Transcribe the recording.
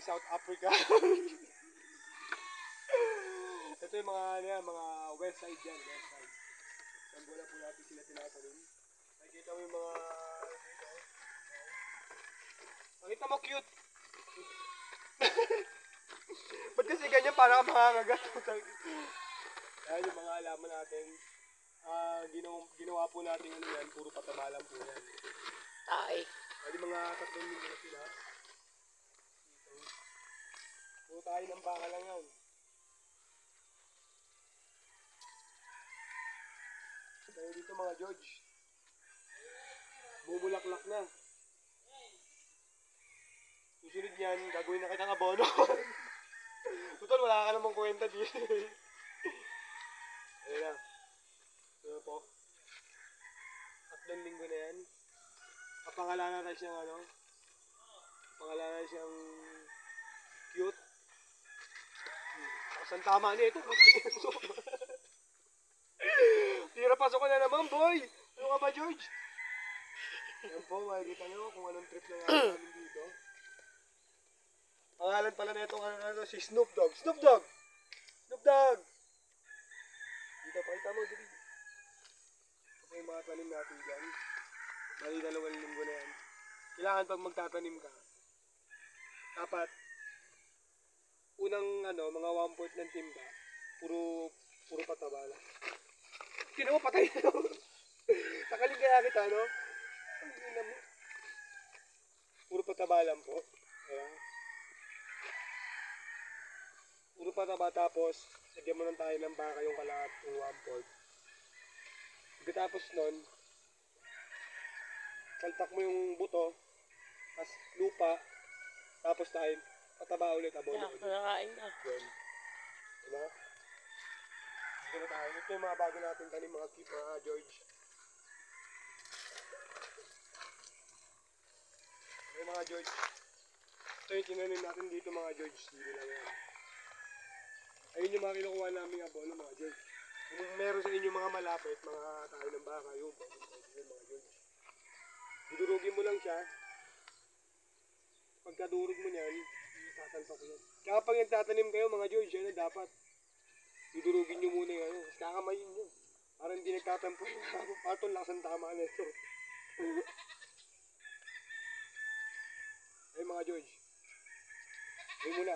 South Africa. Ito yung mga, ano yan, mga west side yan, west side. Sambo na po natin sila tinatanim. Nakikita mo yung mga dito. Nakita mo cute. Ba't kasi ganyan parang mangangagat? Yan yung mga alaman natin. Ginawa po natin ano yan, puro patamalan po yan. Ay. Pwede mga 3 linggo sila. Puro tayo ng baka lang yan. Kaya dito mga George, bumulaklak na. Susunod yan, gagawin na kitang abono. Tutal, wala ka namang kwenta dito. Ayan na. Ayan po. 3 linggo na yan. Kapangalanan na siyang ano. Kapangalanan siyang cute. Saan tama niya ito? Tira pasok ko na naman, boy! Ano ka ba, George? Yan po, makikita nyo kung anong trip na namin dito. Pangalan pala na itong ano, si Snoop Dogg. Snoop Dogg! Snoop Dogg! Dito, pakita mo, dito. Ito yung mga tanim natin dyan. Bali 2 linggo na yan. Kailangan pag magtatanim ka, dapat unang ano, mga 1/4 ng timba, puro pataba lang. Tinan mo, patay na. Nakaling kaya kita, no? Ang ina mo. Puro pataba lang po. Ayan. Puro pataba, tapos sagyan mo lang tayo ng baka yung kalat, yung 1/4. Pagkatapos nun, saltak mo yung buto, tapos lupa, tapos tayo, pataba ulit, abono ulit. Nakakain na. Yan. Diba? Dito na tayo. Ito yung mga bago natin tanim, mga keep, mga George. Ay, mga George. Ito yung tinanim natin dito, mga George. Dito lang yan. Ayun yung mga kinukuha namin abono, mga George. Kung meron sa inyo mga malapit, mga tayo ng baka, yun, mga George. Dudurugin mo lang siya. Pagkadurog mo niyan, tatanpa ko yan. Kaya pag nagtatanim kayo, mga George, yan na dapat. Dudurugin nyo muna yung ano, kasi kakamayin nyo. Para hindi nagtatampo yung ako. Patol, lakas ang tama na ito. Ay mga George. Ay muna.